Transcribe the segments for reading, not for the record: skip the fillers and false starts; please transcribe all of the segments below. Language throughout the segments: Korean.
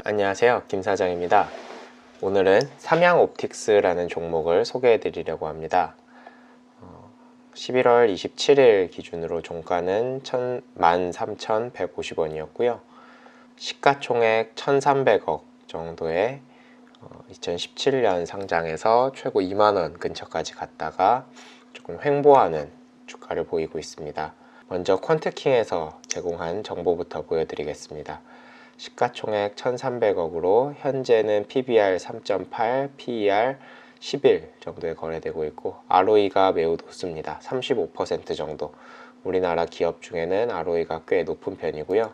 안녕하세요, 김 사장입니다. 오늘은 삼양옵틱스라는 종목을 소개해 드리려고 합니다. 11월 27일 기준으로 종가는 13,150원이었고요 시가총액 1,300억 정도의 2017년 상장에서 최고 2만원 근처까지 갔다가 조금 횡보하는 주가를 보이고 있습니다. 먼저 퀀트킹에서 제공한 정보부터 보여드리겠습니다. 시가총액 1,300억으로 현재는 PBR 3.8, PER 11 정도에 거래되고 있고 ROE가 매우 높습니다. 35% 정도. 우리나라 기업 중에는 ROE가 꽤 높은 편이고요.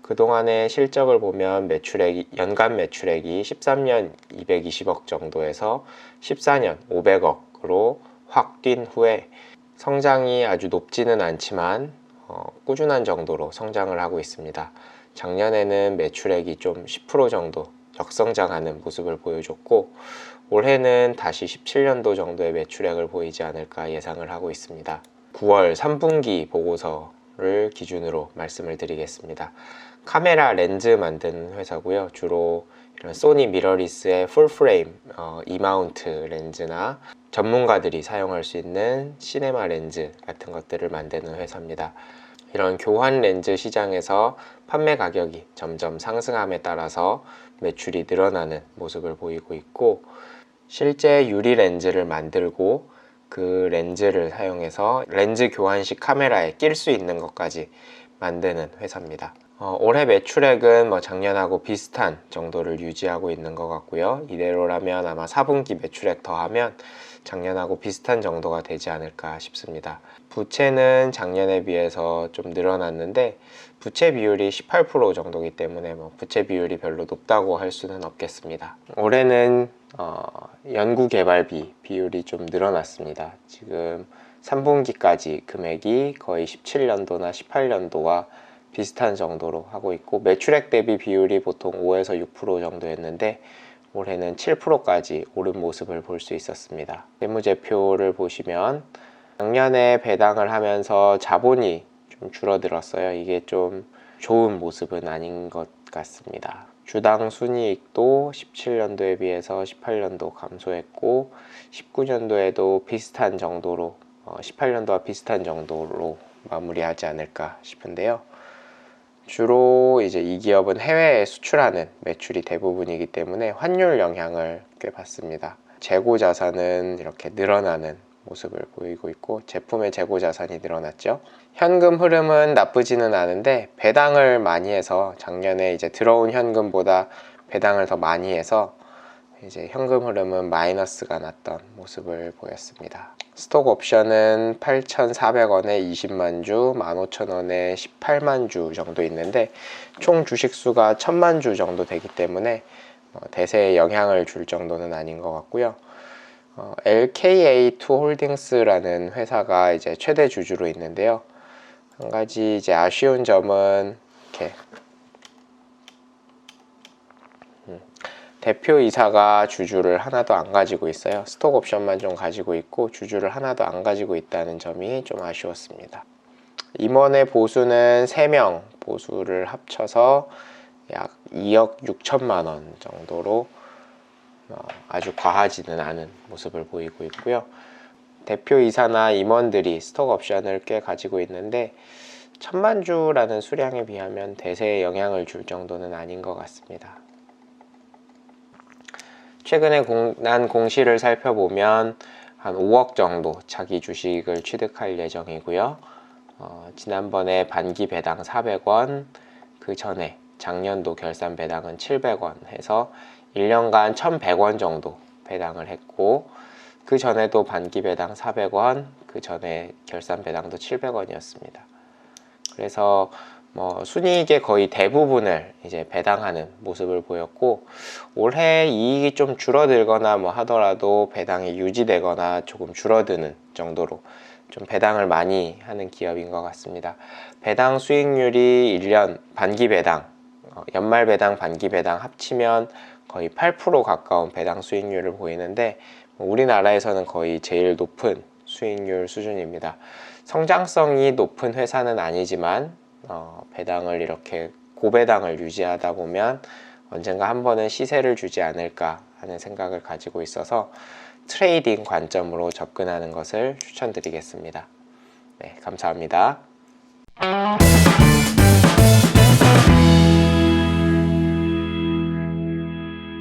그동안의 실적을 보면 연간 매출액이 13년 220억 정도에서 14년 500억으로 확 뛴 후에 성장이 아주 높지는 않지만 꾸준한 정도로 성장을 하고 있습니다. 작년에는 매출액이 좀 10% 정도 역성장하는 모습을 보여줬고 올해는 다시 17년도 정도의 매출액을 보이지 않을까 예상을 하고 있습니다. 9월 3분기 보고서를 기준으로 말씀을 드리겠습니다. 카메라 렌즈 만드는 회사고요. 주로 이런 소니 미러리스의 풀프레임 E마운트 렌즈나 전문가들이 사용할 수 있는 시네마 렌즈 같은 것들을 만드는 회사입니다. 이런 교환 렌즈 시장에서 판매 가격이 점점 상승함에 따라서 매출이 늘어나는 모습을 보이고 있고 실제 유리 렌즈를 만들고 그 렌즈를 사용해서 렌즈 교환식 카메라에 낄 수 있는 것까지 만드는 회사입니다. 올해 매출액은 작년하고 비슷한 정도를 유지하고 있는 것 같고요. 이대로라면 아마 4분기 매출액 더하면 작년하고 비슷한 정도가 되지 않을까 싶습니다. 부채는 작년에 비해서 좀 늘어났는데 부채 비율이 18% 정도이기 때문에 부채 비율이 별로 높다고 할 수는 없겠습니다. 올해는 연구개발비 비율이 좀 늘어났습니다. 지금 3분기까지 금액이 거의 17년도나 18년도와 비슷한 정도로 하고 있고 매출액 대비 비율이 보통 5에서 6% 정도였는데 올해는 7%까지 오른 모습을 볼 수 있었습니다. 재무제표를 보시면 작년에 배당을 하면서 자본이 좀 줄어들었어요. 이게 좀 좋은 모습은 아닌 것 같습니다. 주당 순이익도 17년도에 비해서 18년도 감소했고 19년도에도 비슷한 정도로 18년도와 비슷한 정도로 마무리하지 않을까 싶은데요. 주로 이제 이 기업은 해외에 수출하는 매출이 대부분이기 때문에 환율 영향을 꽤 받습니다. 재고 자산은 이렇게 늘어나는 모습을 보이고 있고 제품의 재고 자산이 늘어났죠. 현금 흐름은 나쁘지는 않은데 배당을 많이 해서 작년에 이제 들어온 현금보다 배당을 더 많이 해서 이제 현금 흐름은 마이너스가 났던 모습을 보였습니다. 스톡 옵션은 8,400원에 20만 주, 15,000원에 18만 주 정도 있는데 총 주식수가 1000만 주 정도 되기 때문에 대세에 영향을 줄 정도는 아닌 것 같고요. LKA2 홀딩스라는 회사가 이제 최대 주주로 있는데요. 한 가지 이제 아쉬운 점은 이렇게 대표이사가 주주를 하나도 안 가지고 있어요. 스톡 옵션만 좀 가지고 있고 주주를 하나도 안 가지고 있다는 점이 좀 아쉬웠습니다. 임원의 보수는 3명 보수를 합쳐서 약 2억 6천만 원 정도로 아주 과하지는 않은 모습을 보이고 있고요. 대표이사나 임원들이 스톡 옵션을 꽤 가지고 있는데 1000만 주라는 수량에 비하면 대세에 영향을 줄 정도는 아닌 것 같습니다. 최근에 난 공시를 살펴보면 한 5억 정도 자기 주식을 취득할 예정이고요. 지난번에 반기 배당 400원, 그 전에 작년도 결산 배당은 700원 해서 1년간 1100원 정도 배당을 했고 그 전에도 반기 배당 400원, 그 전에 결산 배당도 700원이었습니다. 그래서 순이익의 거의 대부분을 이제 배당하는 모습을 보였고 올해 이익이 좀 줄어들거나 하더라도 배당이 유지되거나 조금 줄어드는 정도로 좀 배당을 많이 하는 기업인 것 같습니다. 배당 수익률이 1년 반기 배당, 연말 배당, 반기 배당 합치면 거의 8% 가까운 배당 수익률을 보이는데 우리나라에서는 거의 제일 높은 수익률 수준입니다. 성장성이 높은 회사는 아니지만 배당을 이렇게 고배당을 유지하다 보면 언젠가 한 번은 시세를 주지 않을까 하는 생각을 가지고 있어서 트레이딩 관점으로 접근하는 것을 추천드리겠습니다. 네, 감사합니다.